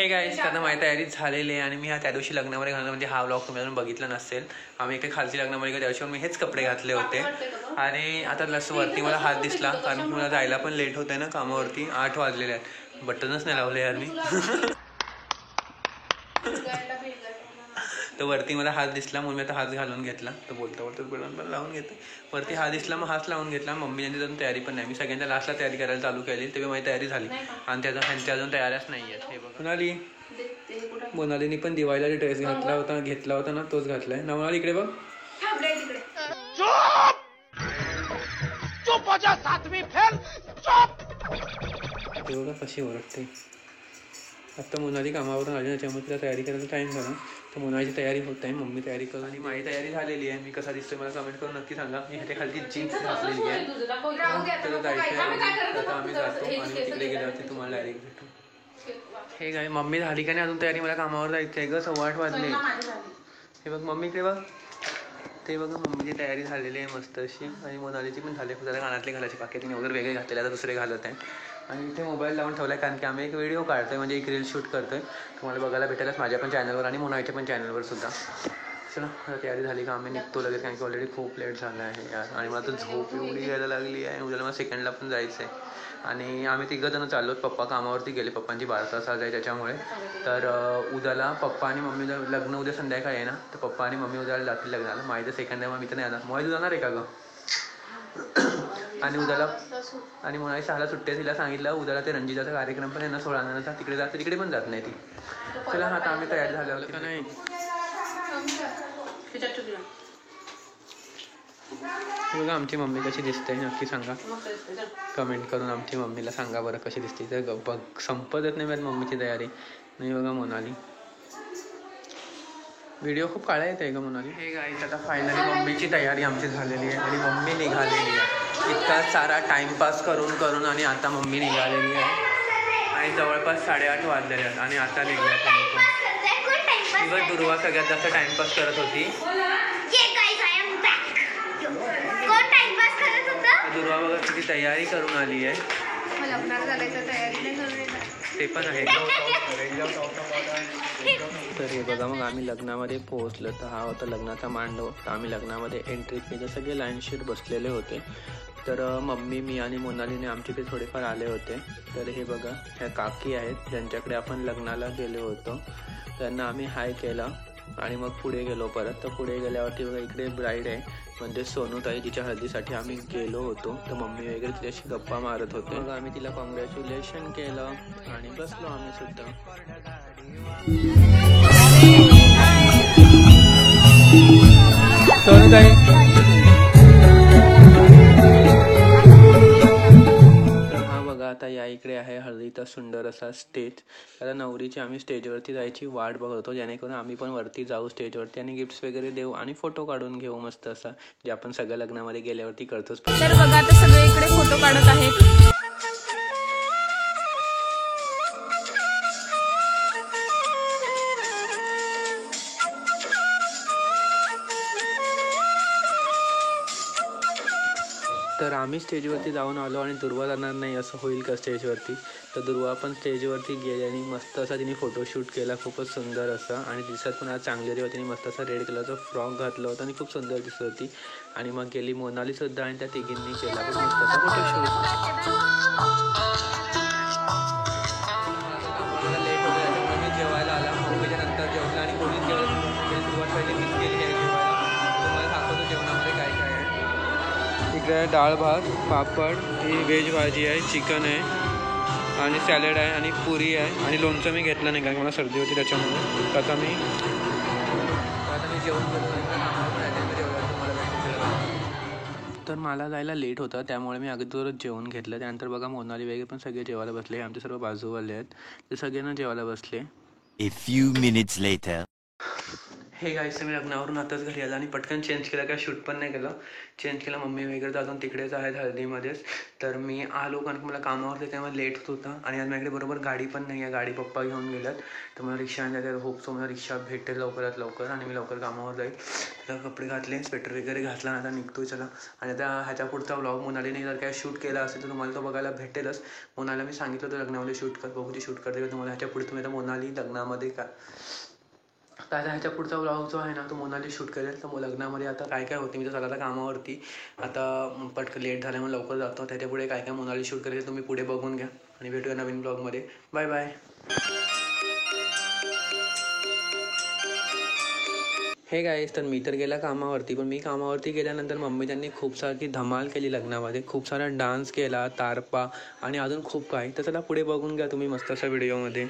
गाईस, आता माझी तयारी झालेली आहे आणि मी त्या दिवशी लग्नामध्ये घालणं म्हणजे हा व्लॉग तुम्ही अजून बघितला नसेल. आम्ही इकडे खालची लग्नामध्ये गेलो, त्या दिवशी मी हेच कपडे घातले होते. आणि आता वरती मला हात दिसला कारण की मला जायला पण लेट होत आहे ना कामावरती. 8 वाजलेले आहेत. बटनच नाही लावले यार मी. तर वरती मला हात दिसला म्हणून मी आता हात घालून घेतला. तर बोलता बटन पण लावून घेतो. वरती हात दिसला मग हात लावून घेतला. मम्मी यांची अजून तयारी पण नाही. मी सगळ्यांच्या लास्टला तयारी करायला चालू केली तेव्हा माझी तयारी झाली आणि त्यांच्या अजून तयाऱ्याच नाही आहेत. हे बघ मोनालीने पण दिवाळीला ड्रेस घेतला होता ना तोच घातलाय. नवनाली इकडे बघ. ते बघा कशी ओरडते. आता मोनाली कामावरून आली त्याच्यामुळे तिला तयारी करायला टाईम झाला. तर मोनालीची तयारी होत आहे. मम्मी तयारी करून आणि माझी तयारी झालेली आहे. मी कसा दिसतोय मला कमेंट करून नक्की सांगा. मी ह्याच्या खालची जीन्स घातलेली आहे. तर जायचं आहे. आता आम्ही जातो आणि तिकडे गेल्यावरती तुम्हाला डायरेक्ट भेटू. हे काय मम्मी झाली का नाही अजून तयारी. मला कामावर जायचं आहे ग. 8:15 वाजले. हे बघ मम्मी इकडे बघ. ते बघा मम्मीची तयारी झालेली आहे मस्त अशी. आणि मोनालीची पण झाली. जरा कानातले घालायचे बाकी तिने वगैरे वेगळे घातलेले आता दुसरे घालत आहे. आणि इथे मोबाईल लावून ठेवला आहे कारण की आम्ही एक व्हिडिओ काढतो आहे म्हणजे एक रील शूट करतो आहे. तुम्हाला बघायला भेटेलच माझ्या पण चॅनलवर आणि मोनालीच्या पण चॅनलवर सुद्धा. चला आता तयारी झाली का आम्ही निघतो लगेच कारण की ऑलरेडी खूप लेट झालं आहे यार. आणि मला तर झोप एवढी यायला लागली आहे. उद्याला मला सेकंडला पण जायचं आहे. आणि आम्ही 3 जण चाललो. पप्पा कामावरती गेले. पप्पांची 12 तास आज आहे त्याच्यामुळे. तर उद्याला पप्पा आणि मम्मी लग्न उद्या संध्याकाळी आहे ना. तर पप्पा आणि मम्मी उद्याला जातील लग्नाला. माझी तर सेकंड आहे मग मी तर नाही येणार. मग तू जाणार आहे का गं. आणि उद्याला आणि म्हणाली 6ला सुट्ट्या तिला सांगितलं. उद्याला ते रंजिताचा कार्यक्रम पण आहे ना 16 नंतर तिकडे जात तिकडे पण जात नाही ती. चला आता आम्ही तयार झालो का नाही. बघा आमची मम्मी कशी दिसते नक्की सांगा कमेंट करून. आमची मम्मीला सांगा बरं कशी दिसते. तर बघ संपतच नाही माझ्या मम्मीची तयारी. नाही बघा मोनाली व्हिडिओ खूप काळा येत आहे का मोनाली. हे गाईस आता फायनली मम्मीची तयारी आमची झालेली आहे आणि मम्मी निघालेली आहे. इतका सारा टाइमपास करून आणि आता मम्मी निघालेली आहे. आणि जवळपास 8:30 वाजलेले आहेत आणि आता निघाले. दिवस दुर्वा सगळ्यात जास्त टाइमपास करत होती. दुर्वा बघा किती तयारी करून आली आहे. ते पण आहे. तर हे बघा मग आम्ही लग्नामध्ये पोहोचलो. तर हा होता लग्नाचा मांडव. तर आम्ही लग्नामध्ये एंट्री केली. सगळे लाईनशीर बसलेले होते. तर मम्मी मी आणि मोनालीने आमचे ते थोडेफार आले होते. तर हे बघा ह्या काकी आहेत ज्यांच्याकडे आपण लग्नाला गेलो होतो. त्यांना आम्ही हाय केला आणि मग पुढे गेलो परत. तर पुढे गेल्यावरती बघा इकडे ब्राईड आहे म्हणजे सोनूताई तिच्या हळदीसाठी आम्ही गेलो होतो. तर मम्मी वगैरे तिच्याशी गप्पा मारत होते. मग आम्ही तिला कॉंग्रॅच्युलेशन केलं आणि बसलो आम्ही सुद्धा. सोनूताई आता या इकडे आहे हळदीचा सुंदर असा स्टेज. आता नवरीची आम्ही स्टेजवरती जायची वाट बघत होतो जेणेकरून आम्ही पण वरती जाऊ स्टेजवरती आणि गिफ्ट्स वगैरे देऊ आणि फोटो काढून घेऊ मस्त असा जे आपण सगळ्या लग्नामध्ये गेल्यावरती करतोच. तर बघा आता सगळे इकडे फोटो काढत आहेत. तर आम्ही स्टेजवरती जाऊन आलो आणि दुर्वा जाणार नाही असं होईल का स्टेजवरती. तर दुर्वा पण स्टेजवरती गेली आणि मस्त असा तिने फोटोशूट केला खूपच सुंदर असा. आणि दिसत पण आज चांगली होती. तिने मस्त असा रेड कलरचा फ्रॉक घातला होता आणि खूप सुंदर दिसत होती. आणि मग गेली मोनाली सुद्धा आणि त्या तिघींनी केला खूप मस्त असा फोटोशूट. लेट होतं त्याच्यामुळे मी जेवायला आला. मम्मीच्या नंतर जेवला आणि कोणीच सुरुवात पहिली मीच केली आहे जेवायला. तुम्हाला दाखवतो जेवणामध्ये काय काय आहे. इकडे डाळ भात पापड ही व्हेज भाजी आहे चिकन आहे आणि सॅलड आहे आणि पुरी आहे आणि लोणचं मी घेतलं नाही कारण मला सर्दी होती त्याच्यामुळे. आता मी जेवण करतो. तर मला जायला लेट होतं त्यामुळे मी अगोदरच जेवण घेतलं. त्यानंतर बघा मोनाली वगैरे पण सगळे जेवायला बसले. आमचे सर्व बाजूवाले आहेत ते सगळ्यांना जेवायला बसले. A few minutes later. Hey guys मी लग्नावरून आताच घरी आलं आणि पटकन चेंज केलं, काय शूट पण नाही केलं. चेंज केलं, मम्मी वगैरे तर अजून तिकडेच आहेत हळदीमध्येच. तर मी आलो कारण की मला कामावरती त्यामुळे लेट होत होता आणि आज माझ्याकडे बरोबर गाडी पण नाही आहे. गाडी पप्पा घेऊन गेल्यात, तर मला रिक्षा आणल्या. होप सो मला रिक्षा भेटेल लवकरात लवकर आणि मी लवकर कामावर जाईल. तर कपडे घातले, स्वेटर वगैरे घातला, आता निघतोय चला. आणि आता ह्याच्या पुढचा व्लॉग मोनालीने जर काय शूट केला असेल तर तुम्हाला तो बघायला भेटेलच. मोनाला मी सांगितलं होतं लग्नामध्ये शूट कर, बघू ती शूट करते का तुम्हाला. ह्याच्या पुढे तुम्ही आता मोनाली लग्नामध्ये का आता ह्याच्या पुढचा व्लॉग जो आहे ना तो मोनाली शूट करेल. तर लग्नामध्ये आता काय काय होते, मी तर चला कामावरती आता पटकन लेट झाल्यामुळे लवकर जातो. त्याच्या पुढे काय काय मोनाली शूट करेल तुम्ही पुढे बघून घ्या आणि भेटूया नवीन ब्लॉगमध्ये. Bye bye. हे गाईस, तर मी तर गेला कामावरती, पण मी कामावरती गेल्यानंतर मम्मी त्यांनी खूप सारी धमाल केली लग्नामध्ये. खूप सारा डान्स केला, तारपा आणि अजून खूप काही. तर चला पुढे बघून घ्या तुम्ही मस्त अशा व्हिडिओमध्ये.